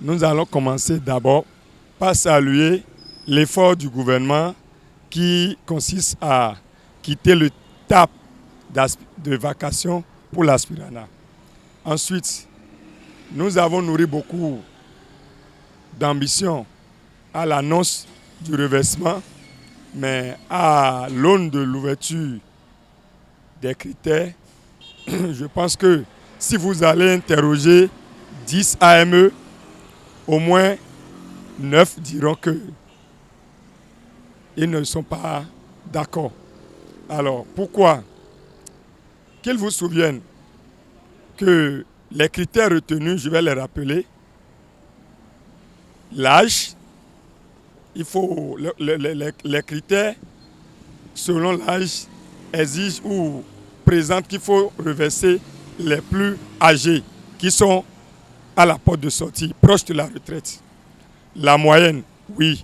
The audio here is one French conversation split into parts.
nous allons commencer d'abord par saluer l'effort du gouvernement qui consiste à quitter le TAP de vacation pour l'aspirana. Ensuite, nous avons nourri beaucoup d'ambition à l'annonce du reversement, mais à l'aune de l'ouverture des critères, je pense que si vous allez interroger 10 AME, au moins 9 diront qu'ils ne sont pas d'accord. Alors, pourquoi? Qu'ils vous souviennent que les critères retenus, je vais les rappeler. L'âge, il faut les critères selon l'âge exigent ou présentent qu'il faut reverser les plus âgés qui sont à la porte de sortie, proches de la retraite. La moyenne, oui.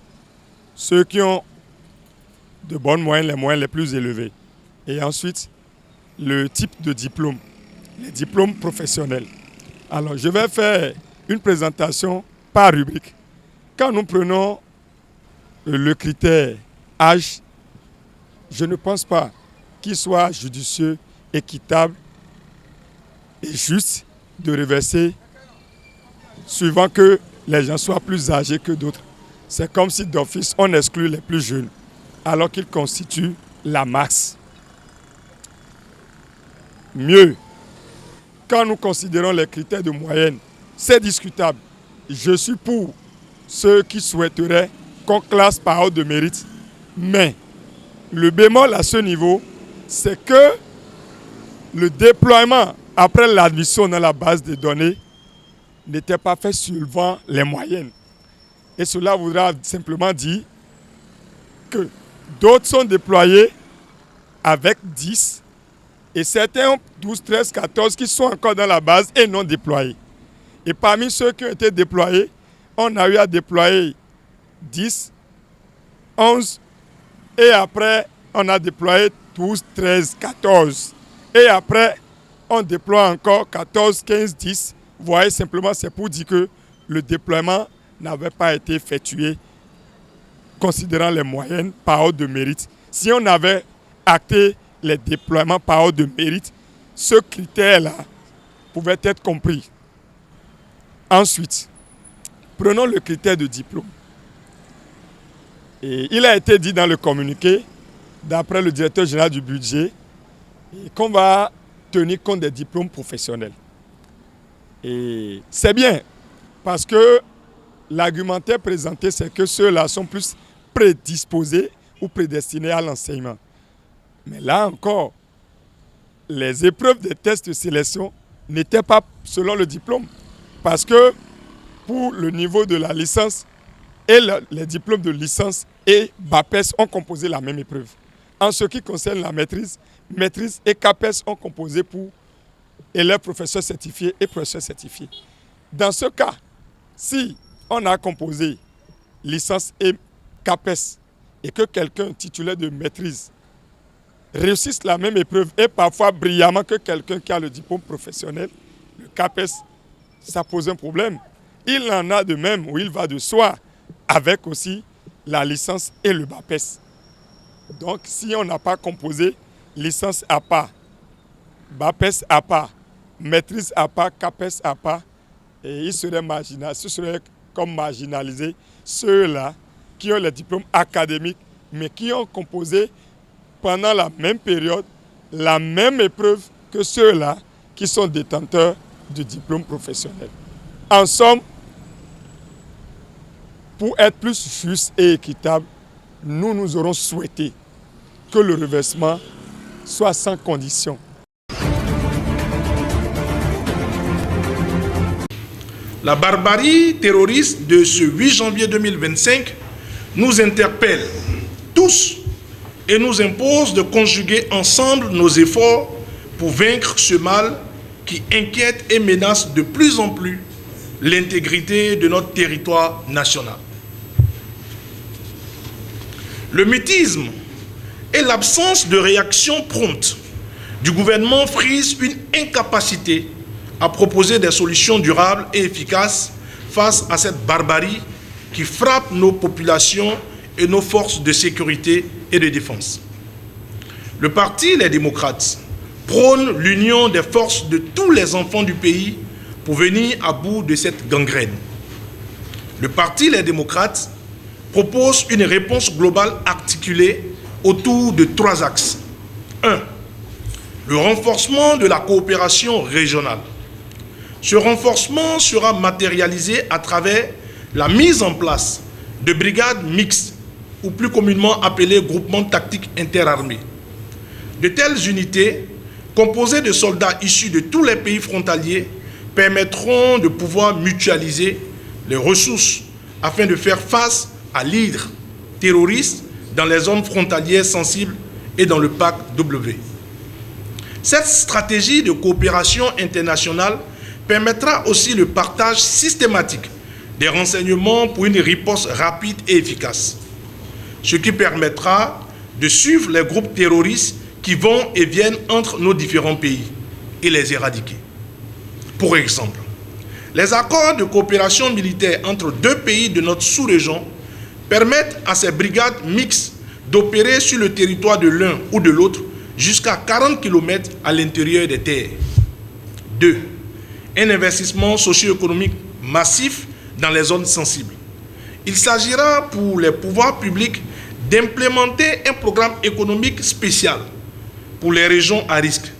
Ceux qui ont de bonnes moyennes, les moyennes les plus élevées. Et ensuite, le type de diplôme, les diplômes professionnels. Alors, je vais faire une présentation par rubrique. Quand nous prenons le critère âge, je ne pense pas qu'il soit judicieux, équitable et juste de reverser suivant que les gens soient plus âgés que d'autres. C'est comme si d'office on exclut les plus jeunes alors qu'ils constituent la masse. Mieux, quand nous considérons les critères de moyenne, c'est discutable. Je suis pour ceux qui souhaiteraient qu'on classe par ordre de mérite. Mais le bémol à ce niveau, c'est que le déploiement après l'admission dans la base de données n'était pas fait suivant les moyennes. Et cela voudra simplement dire que d'autres sont déployés avec 10 et certains ont 12, 13, 14 qui sont encore dans la base et non déployés. Et parmi ceux qui ont été déployés, on a eu à déployer 10, 11 et après on a déployé 12, 13, 14. Et après on déploie encore 14, 15, 10. Vous voyez, simplement c'est pour dire que le déploiement n'avait pas été effectué considérant les moyennes par ordre de mérite. Si on avait acté les déploiements par ordre de mérite, ce critère-là pouvait être compris. Ensuite, prenons le critère de diplôme. Et il a été dit dans le communiqué, d'après le directeur général du budget, qu'on va tenir compte des diplômes professionnels. Et c'est bien, parce que l'argumentaire présenté, c'est que ceux-là sont plus prédisposés ou prédestinés à l'enseignement. Mais là encore, les épreuves des tests de sélection n'étaient pas selon le diplôme. Parce que pour le niveau de la licence et les diplômes de licence et BAPES ont composé la même épreuve. En ce qui concerne la maîtrise et CAPES ont composé pour élèves professeurs certifiés et professeurs certifiés. Dans ce cas, si on a composé licence et CAPES et que quelqu'un titulaire de maîtrise réussisse la même épreuve et parfois brillamment que quelqu'un qui a le diplôme professionnel, le CAPES, ça pose un problème. Il en a de même où il va de soi avec aussi la licence et le BAPES. Donc si on n'a pas composé licence à part, BAPES à part, maîtrise à part, CAPES à part, et il serait marginal, ce serait comme marginaliser ceux-là qui ont les diplômes académiques, mais qui ont composé pendant la même période la même épreuve que ceux-là qui sont détenteurs de diplômes professionnels. En somme, pour être plus juste et équitable, nous aurons souhaité que le reversement soit sans condition. La barbarie terroriste de ce 8 janvier 2025 nous interpelle tous et nous impose de conjuguer ensemble nos efforts pour vaincre ce mal qui inquiète et menace de plus en plus l'intégrité de notre territoire national. Le mutisme et l'absence de réaction prompte du gouvernement frisent une incapacité à proposer des solutions durables et efficaces face à cette barbarie qui frappe nos populations et nos forces de sécurité et de défense. Le Parti Les Démocrates prône l'union des forces de tous les enfants du pays pour venir à bout de cette gangrène. Le Parti Les Démocrates propose une réponse globale articulée autour de 3 axes. 1. Le renforcement de la coopération régionale. Ce renforcement sera matérialisé à travers la mise en place de brigades mixtes, ou plus communément appelées groupements tactiques interarmés. De telles unités, composées de soldats issus de tous les pays frontaliers, permettront de pouvoir mutualiser les ressources afin de faire face à l'hydre terroriste dans les zones frontalières sensibles et dans le pacte W. Cette stratégie de coopération internationale permettra aussi le partage systématique des renseignements pour une riposte rapide et efficace, ce qui permettra de suivre les groupes terroristes qui vont et viennent entre nos différents pays et les éradiquer. Pour exemple, les accords de coopération militaire entre 2 pays de notre sous-région permettent à ces brigades mixtes d'opérer sur le territoire de l'un ou de l'autre jusqu'à 40 km à l'intérieur des terres. 2. Un investissement socio-économique massif dans les zones sensibles. Il s'agira pour les pouvoirs publics d'implémenter un programme économique spécial pour les régions à risque.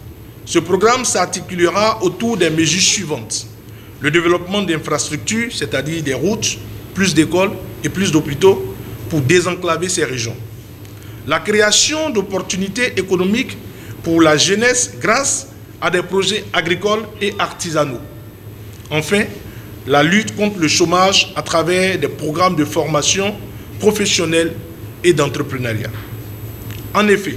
Ce programme s'articulera autour des mesures suivantes. Le développement d'infrastructures, c'est-à-dire des routes, plus d'écoles et plus d'hôpitaux pour désenclaver ces régions. La création d'opportunités économiques pour la jeunesse grâce à des projets agricoles et artisanaux. Enfin, la lutte contre le chômage à travers des programmes de formation professionnelle et d'entrepreneuriat. En effet,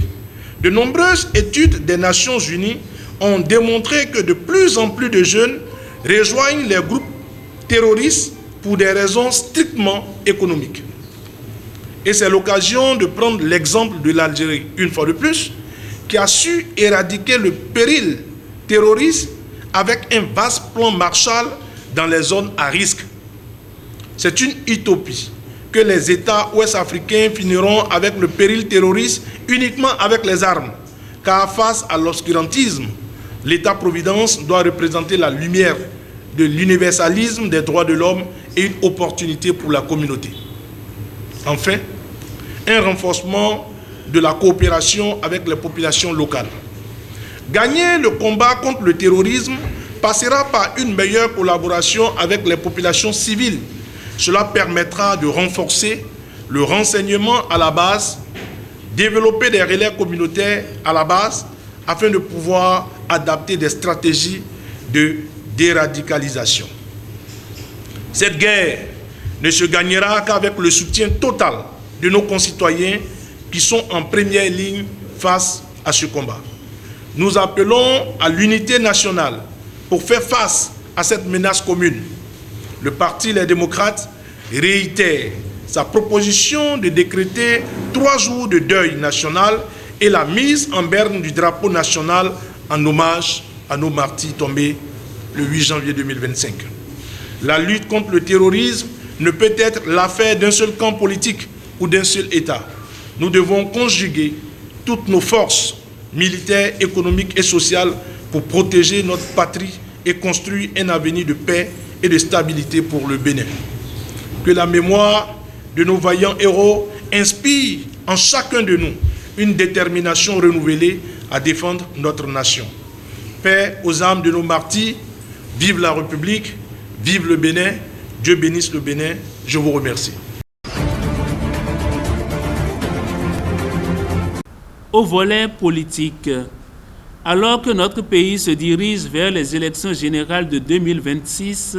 de nombreuses études des Nations Unies ont démontré que de plus en plus de jeunes rejoignent les groupes terroristes pour des raisons strictement économiques. Et c'est l'occasion de prendre l'exemple de l'Algérie, une fois de plus, qui a su éradiquer le péril terroriste avec un vaste plan Marshall dans les zones à risque. C'est une utopie que les États ouest-africains finiront avec le péril terroriste uniquement avec les armes, car face à l'obscurantisme, l'État-providence doit représenter la lumière de l'universalisme des droits de l'homme et une opportunité pour la communauté. Enfin, un renforcement de la coopération avec les populations locales. Gagner le combat contre le terrorisme passera par une meilleure collaboration avec les populations civiles. Cela permettra de renforcer le renseignement à la base, développer des relais communautaires à la base, afin de pouvoir adapter des stratégies de déradicalisation. Cette guerre ne se gagnera qu'avec le soutien total de nos concitoyens qui sont en première ligne face à ce combat. Nous appelons à l'unité nationale pour faire face à cette menace commune. Le Parti Les Démocrates réitère sa proposition de décréter 3 jours de deuil national et la mise en berne du drapeau national en hommage à nos martyrs tombés le 8 janvier 2025. La lutte contre le terrorisme ne peut être l'affaire d'un seul camp politique ou d'un seul État. Nous devons conjuguer toutes nos forces militaires, économiques et sociales pour protéger notre patrie et construire un avenir de paix et de stabilité pour le Bénin. Que la mémoire de nos vaillants héros inspire en chacun de nous une détermination renouvelée à défendre notre nation. Paix aux âmes de nos martyrs, vive la République, vive le Bénin, Dieu bénisse le Bénin, je vous remercie. Au volet politique, alors que notre pays se dirige vers les élections générales de 2026,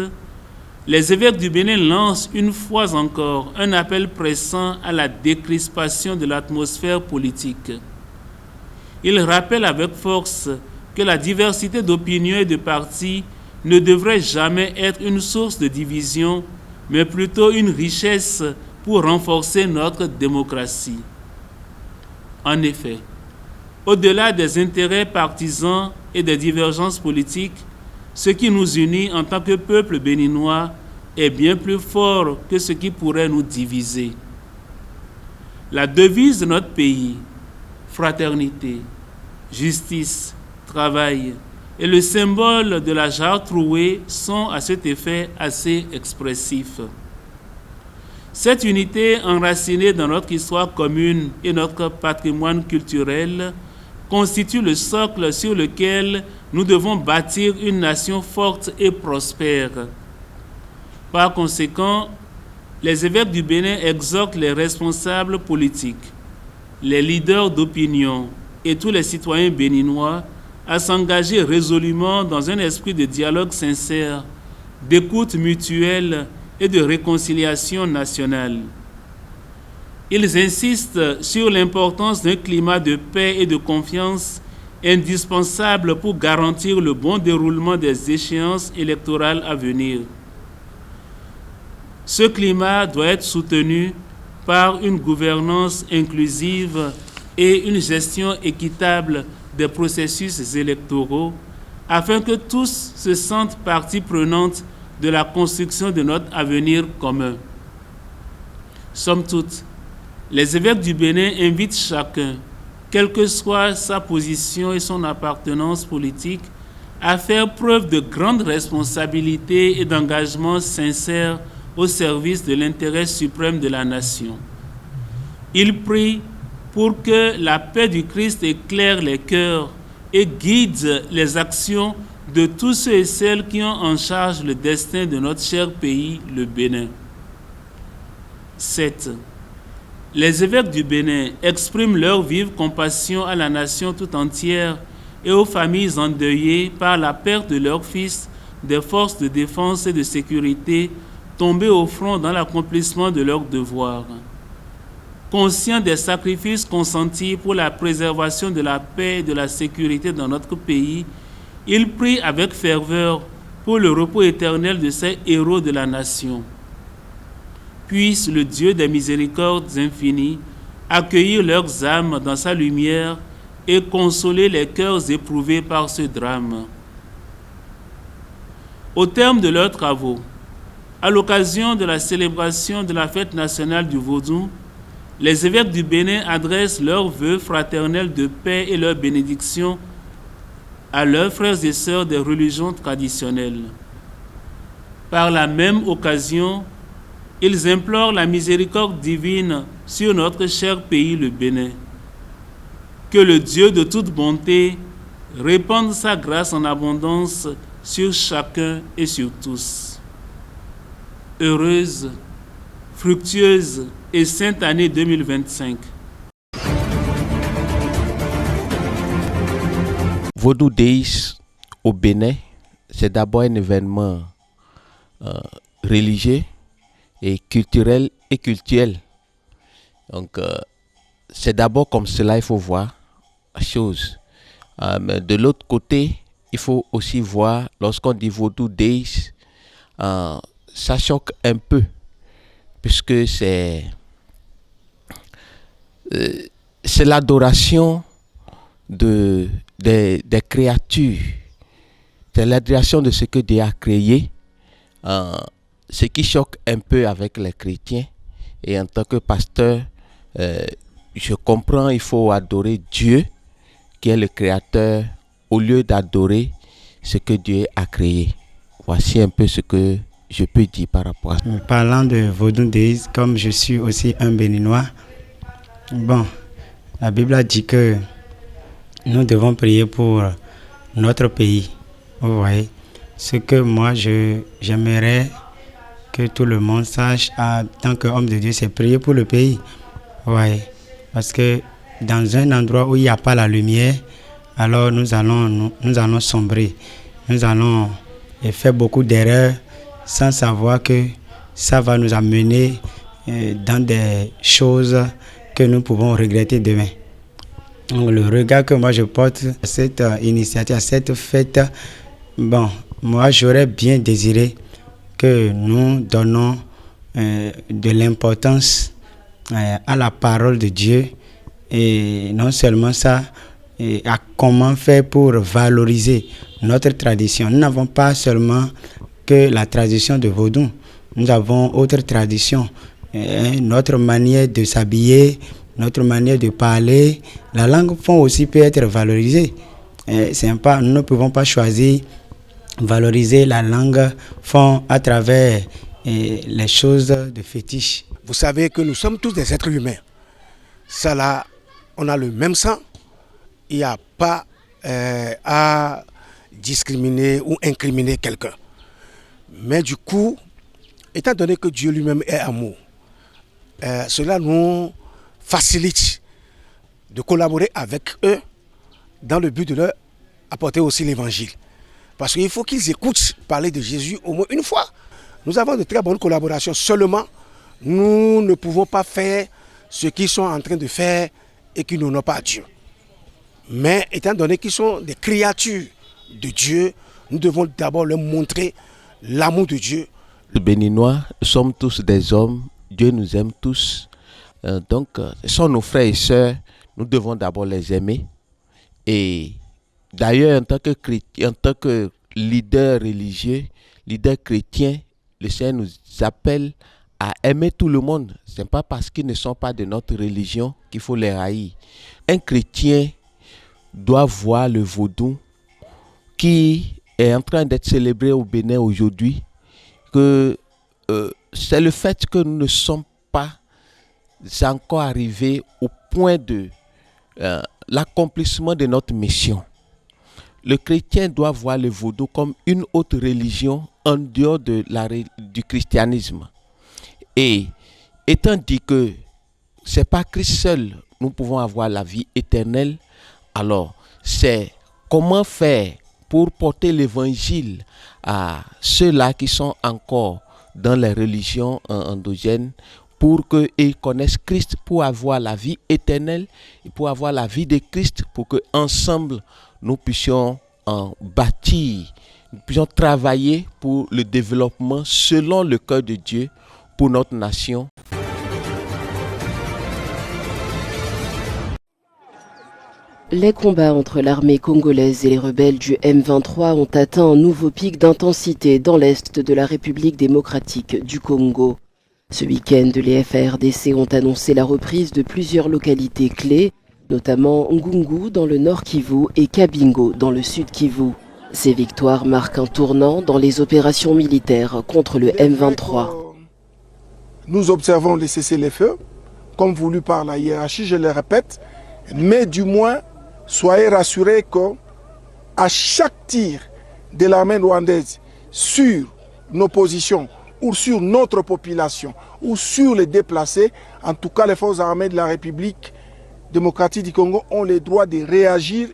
les évêques du Bénin lancent une fois encore un appel pressant à la décrispation de l'atmosphère politique. Ils rappellent avec force que la diversité d'opinions et de partis ne devrait jamais être une source de division, mais plutôt une richesse pour renforcer notre démocratie. En effet, au-delà des intérêts partisans et des divergences politiques, ce qui nous unit en tant que peuple béninois est bien plus fort que ce qui pourrait nous diviser. La devise de notre pays, fraternité, justice, travail, et le symbole de la jarre trouée sont à cet effet assez expressifs. Cette unité enracinée dans notre histoire commune et notre patrimoine culturel constitue le socle sur lequel nous devons bâtir une nation forte et prospère. Par conséquent, les évêques du Bénin exhortent les responsables politiques, les leaders d'opinion et tous les citoyens béninois à s'engager résolument dans un esprit de dialogue sincère, d'écoute mutuelle et de réconciliation nationale. Ils insistent sur l'importance d'un climat de paix et de confiance indispensable pour garantir le bon déroulement des échéances électorales à venir. Ce climat doit être soutenu par une gouvernance inclusive et une gestion équitable des processus électoraux afin que tous se sentent partie prenante de la construction de notre avenir commun. Somme toute, les évêques du Bénin invitent chacun, quelle que soit sa position et son appartenance politique, à faire preuve de grande responsabilité et d'engagement sincère au service de l'intérêt suprême de la nation. Ils prient pour que la paix du Christ éclaire les cœurs et guide les actions de tous ceux et celles qui ont en charge le destin de notre cher pays, le Bénin. 7. Les évêques du Bénin expriment leur vive compassion à la nation tout entière et aux familles endeuillées par la perte de leurs fils des forces de défense et de sécurité tombés au front dans l'accomplissement de leurs devoirs. Conscients des sacrifices consentis pour la préservation de la paix et de la sécurité dans notre pays, ils prient avec ferveur pour le repos éternel de ces héros de la nation. Puisse le Dieu des miséricordes infinies accueillir leurs âmes dans sa lumière et consoler les cœurs éprouvés par ce drame. Au terme de leurs travaux, à l'occasion de la célébration de la fête nationale du Vaudou, les évêques du Bénin adressent leurs vœux fraternels de paix et leurs bénédictions à leurs frères et sœurs des religions traditionnelles. Par la même occasion, ils implorent la miséricorde divine sur notre cher pays, le Bénin. Que le Dieu de toute bonté répande sa grâce en abondance sur chacun et sur tous. Heureuse, fructueuse et sainte année 2025. Vodou Days au Bénin, c'est d'abord un événement religieux et culturel et cultuel. Donc, c'est d'abord comme cela il faut voir la chose. Mais de l'autre côté, il faut aussi voir, lorsqu'on dit Vodou Days, ça choque un peu, puisque c'est l'adoration des créatures, c'est l'adoration de ce que Dieu a créé, ce qui choque un peu avec les chrétiens. Et en tant que pasteur, je comprends, il faut adorer Dieu, qui est le créateur, au lieu d'adorer ce que Dieu a créé. Voici un peu ce que je peux dire par rapport à ça. Parlant de Vodou Days, comme je suis aussi un Béninois, bon, la Bible a dit que nous devons prier pour notre pays. Vous voyez, ce que moi j'aimerais que tout le monde sache en tant qu'homme de Dieu, c'est prier pour le pays. Vous voyez, parce que dans un endroit où il n'y a pas la lumière, alors nous allons sombrer. Nous allons faire beaucoup d'erreurs sans savoir que ça va nous amener dans des choses que nous pouvons regretter demain. Donc, le regard que moi je porte à cette initiative, à cette fête, bon, moi j'aurais bien désiré que nous donnons de l'importance à la parole de Dieu, et non seulement ça, et à comment faire pour valoriser notre tradition. Nous n'avons pas seulement que la tradition de Vaudou. nous avons autre tradition, notre manière de s'habiller, notre manière de parler. La langue aussi peut être valorisée. Nous ne pouvons pas choisir valoriser la langue à travers les choses de fétiche. Vous savez que nous sommes tous des êtres humains. Ça là, on a le même sang. Il n'y a pas à discriminer ou incriminer quelqu'un. Mais du coup, étant donné que Dieu lui-même est amour, cela nous facilite de collaborer avec eux dans le but de leur apporter aussi l'évangile. Parce qu'il faut qu'ils écoutent parler de Jésus au moins une fois. Nous avons de très bonnes collaborations. Seulement, nous ne pouvons pas faire ce qu'ils sont en train de faire et qui n'honorent pas Dieu. Mais étant donné qu'ils sont des créatures de Dieu, nous devons d'abord leur montrer l'amour de Dieu. Les Béninois, nous sommes tous des hommes. Dieu nous aime tous. Donc, ce sont nos frères et sœurs. Nous devons d'abord les aimer. Et d'ailleurs, en tant que leader religieux, leader chrétien, le Seigneur nous appelle à aimer tout le monde. Ce n'est pas parce qu'ils ne sont pas de notre religion qu'il faut les haïr. Un chrétien doit voir le vaudou qui est en train d'être célébré au Bénin aujourd'hui, que c'est le fait que nous ne sommes pas encore arrivés au point de l'accomplissement de notre mission. Le chrétien doit voir le vaudou comme une autre religion en dehors du christianisme. Et étant dit que ce n'est pas Christ seul, nous pouvons avoir la vie éternelle, alors c'est comment faire pour porter l'évangile à ceux-là qui sont encore dans les religions endogènes, pour qu'ils connaissent Christ, pour avoir la vie éternelle, et pour avoir la vie de Christ, pour qu'ensemble nous puissions bâtir, nous puissions travailler pour le développement selon le cœur de Dieu pour notre nation. Les combats entre l'armée congolaise et les rebelles du M23 ont atteint un nouveau pic d'intensité dans l'est de la République démocratique du Congo. Ce week-end, les FARDC ont annoncé la reprise de plusieurs localités clés, notamment Ngungu dans le nord Kivu et Kabingo dans le sud Kivu. Ces victoires marquent un tournant dans les opérations militaires contre le M23. Nous observons les cessez-le-feu, comme voulu par la hiérarchie, je le répète, mais du moins, soyez rassurés qu'à chaque tir de l'armée rwandaise sur nos positions ou sur notre population ou sur les déplacés, en tout cas les forces armées de la République démocratique du Congo ont le droit de réagir.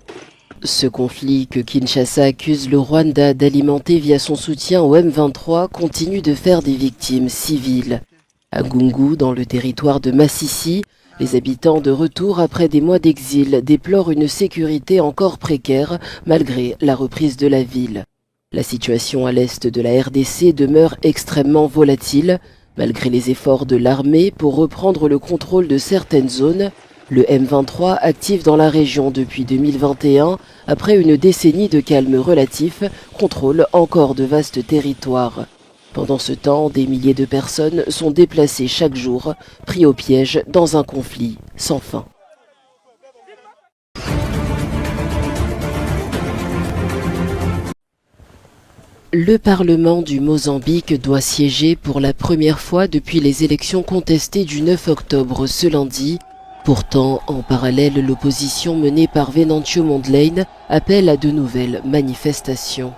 Ce conflit que Kinshasa accuse le Rwanda d'alimenter via son soutien au M23 continue de faire des victimes civiles. À Gungu, dans le territoire de Massissi, les habitants de retour après des mois d'exil déplorent une sécurité encore précaire malgré la reprise de la ville. La situation à l'est de la RDC demeure extrêmement volatile. Malgré les efforts de l'armée pour reprendre le contrôle de certaines zones, le M23 actif dans la région depuis 2021, après une décennie de calme relatif, contrôle encore de vastes territoires. Pendant ce temps, des milliers de personnes sont déplacées chaque jour, pris au piège dans un conflit sans fin. Le Parlement du Mozambique doit siéger pour la première fois depuis les élections contestées du 9 octobre ce lundi. Pourtant, en parallèle, l'opposition menée par Venancio Mondlane appelle à de nouvelles manifestations.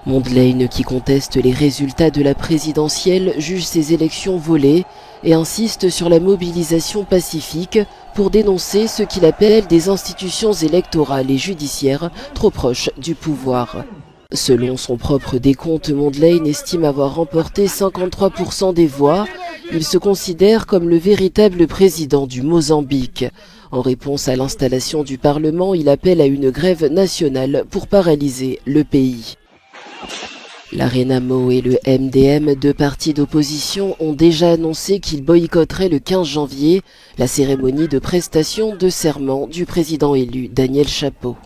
Mondlane, qui conteste les résultats de la présidentielle, juge ces élections volées et insiste sur la mobilisation pacifique pour dénoncer ce qu'il appelle des institutions électorales et judiciaires trop proches du pouvoir. Selon son propre décompte, Mondlane estime avoir remporté 53% des voix. Il se considère comme le véritable président du Mozambique. En réponse à l'installation du Parlement, il appelle à une grève nationale pour paralyser le pays. La Renamo et le MDM, deux partis d'opposition, ont déjà annoncé qu'ils boycotteraient le 15 janvier la cérémonie de prestation de serment du président élu Daniel Chapo.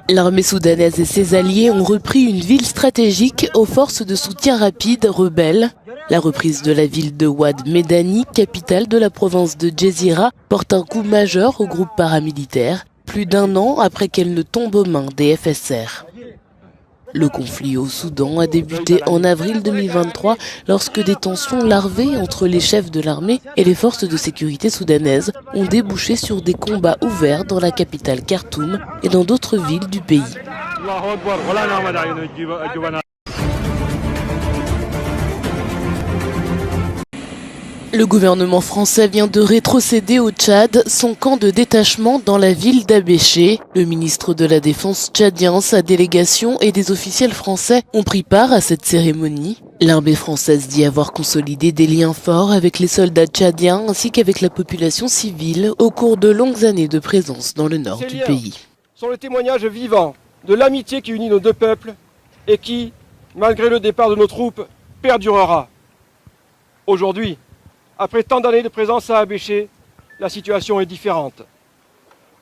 L'armée soudanaise et ses alliés ont repris une ville stratégique aux forces de soutien rapide rebelles. La reprise de la ville de Wad Medani, capitale de la province de Djezira, porte un coup majeur au groupe paramilitaire, plus d'un an après qu'elle ne tombe aux mains des FSR. Le conflit au Soudan a débuté en avril 2023 lorsque des tensions larvées entre les chefs de l'armée et les forces de sécurité soudanaises ont débouché sur des combats ouverts dans la capitale Khartoum et dans d'autres villes du pays. Le gouvernement français vient de rétrocéder au Tchad son camp de détachement dans la ville d'Abéché. Le ministre de la Défense tchadien, sa délégation et des officiels français ont pris part à cette cérémonie. L'armée française dit avoir consolidé des liens forts avec les soldats tchadiens ainsi qu'avec la population civile au cours de longues années de présence dans le nord du pays. Sont le témoignage vivant de l'amitié qui unit nos deux peuples et qui, malgré le départ de nos troupes, perdurera. Aujourd'hui, après tant d'années de présence à Abéché, la situation est différente.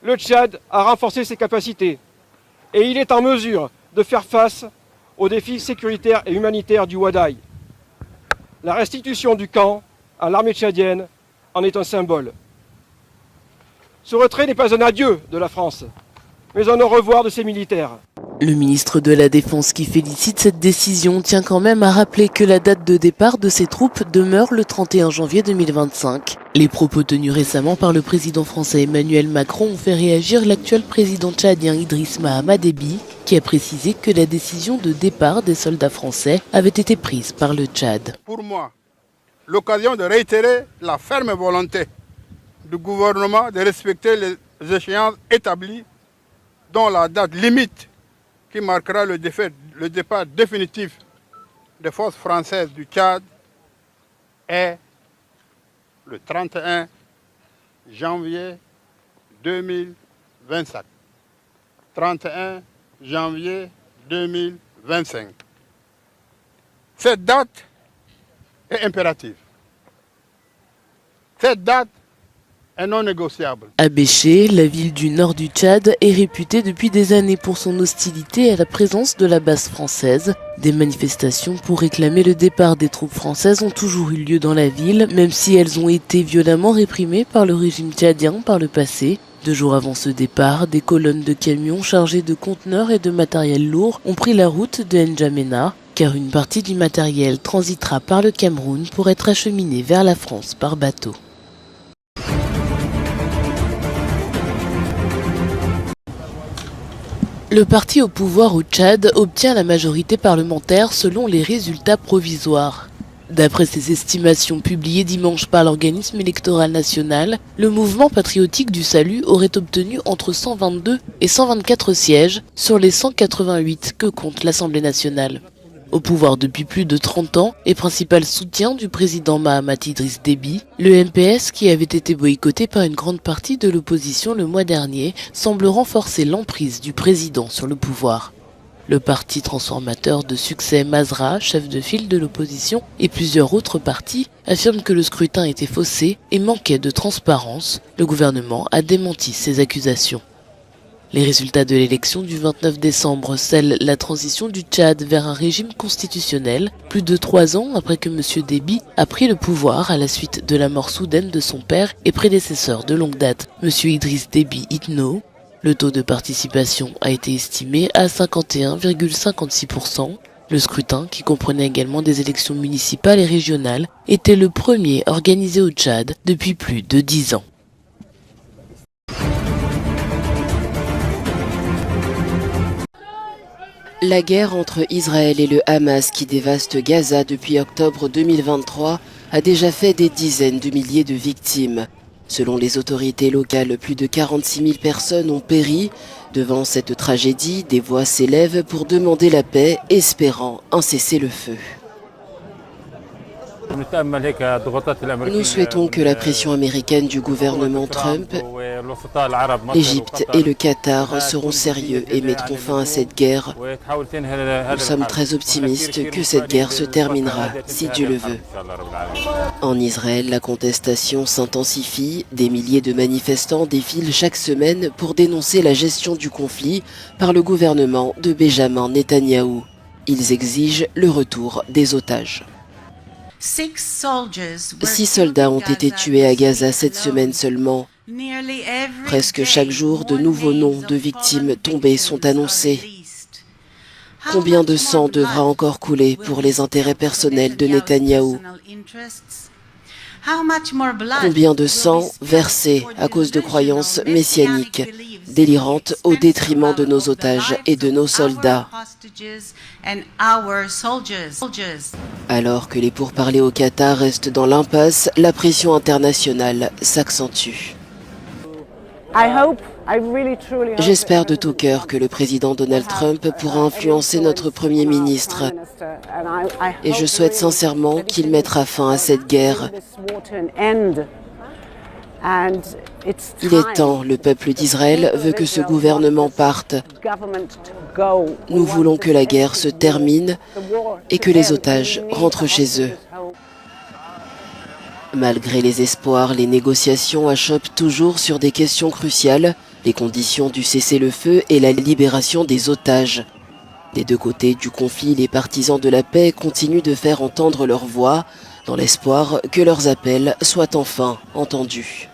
Le Tchad a renforcé ses capacités et il est en mesure de faire face aux défis sécuritaires et humanitaires du Wadaï. La restitution du camp à l'armée tchadienne en est un symbole. Ce retrait n'est pas un adieu de la France, mais un au revoir de ses militaires. Le ministre de la Défense qui félicite cette décision tient quand même à rappeler que la date de départ de ces troupes demeure le 31 janvier 2025. Les propos tenus récemment par le président français Emmanuel Macron ont fait réagir l'actuel président tchadien Idriss Mahamat Déby, qui a précisé que la décision de départ des soldats français avait été prise par le Tchad. Pour moi, l'occasion de réitérer la ferme volonté du gouvernement de respecter les échéances établies, dont la date limite qui marquera le départ définitif des forces françaises du Tchad est le 31 janvier 2025. 31 janvier 2025. Cette date est impérative. Cette date est non négociable. Abéché, la ville du nord du Tchad, est réputée depuis des années pour son hostilité à la présence de la base française. Des manifestations pour réclamer le départ des troupes françaises ont toujours eu lieu dans la ville, même si elles ont été violemment réprimées par le régime tchadien par le passé. 2 jours avant ce départ, des colonnes de camions chargés de conteneurs et de matériel lourd ont pris la route de N'Djamena, car une partie du matériel transitera par le Cameroun pour être acheminé vers la France par bateau. Le parti au pouvoir au Tchad obtient la majorité parlementaire selon les résultats provisoires. D'après ses estimations publiées dimanche par l'organisme électoral national, le mouvement patriotique du salut aurait obtenu entre 122 et 124 sièges sur les 188 que compte l'Assemblée nationale. Au pouvoir depuis plus de 30 ans et principal soutien du président Mahamat Idriss Déby, le MPS, qui avait été boycotté par une grande partie de l'opposition le mois dernier, semble renforcer l'emprise du président sur le pouvoir. Le parti transformateur de succès Mazra, chef de file de l'opposition, et plusieurs autres partis affirment que le scrutin était faussé et manquait de transparence. Le gouvernement a démenti ces accusations. Les résultats de l'élection du 29 décembre scellent la transition du Tchad vers un régime constitutionnel, plus de 3 ans après que M. Déby a pris le pouvoir à la suite de la mort soudaine de son père et prédécesseur de longue date, M. Idriss Déby Itno. Le taux de participation a été estimé à 51,56%. Le scrutin, qui comprenait également des élections municipales et régionales, était le premier organisé au Tchad depuis plus de 10 ans. La guerre entre Israël et le Hamas qui dévaste Gaza depuis octobre 2023 a déjà fait des dizaines de milliers de victimes. Selon les autorités locales, plus de 46 000 personnes ont péri. Devant cette tragédie, des voix s'élèvent pour demander la paix, espérant un cessez-le-feu. Nous souhaitons que la pression américaine du gouvernement Trump, l'Égypte et le Qatar seront sérieux et mettront fin à cette guerre. Nous sommes très optimistes que cette guerre se terminera, si Dieu le veut. En Israël, la contestation s'intensifie. Des milliers de manifestants défilent chaque semaine pour dénoncer la gestion du conflit par le gouvernement de Benjamin Netanyahou. Ils exigent le retour des otages. 6 soldats ont été tués à Gaza cette semaine seulement. Presque chaque jour, de nouveaux noms de victimes tombées sont annoncés. Combien de sang devra encore couler pour les intérêts personnels de Netanyahou? Combien de sang versé à cause de croyances messianiques, délirantes au détriment de nos otages et de nos soldats? Alors que les pourparlers au Qatar restent dans l'impasse, la pression internationale s'accentue. J'espère de tout cœur que le président Donald Trump pourra influencer notre Premier ministre et je souhaite sincèrement qu'il mettra fin à cette guerre. Il est temps, le peuple d'Israël veut que ce gouvernement parte. Nous voulons que la guerre se termine et que les otages rentrent chez eux. Malgré les espoirs, les négociations achoppent toujours sur des questions cruciales, les conditions du cessez-le-feu et la libération des otages. Des deux côtés du conflit, les partisans de la paix continuent de faire entendre leur voix, dans l'espoir que leurs appels soient enfin entendus.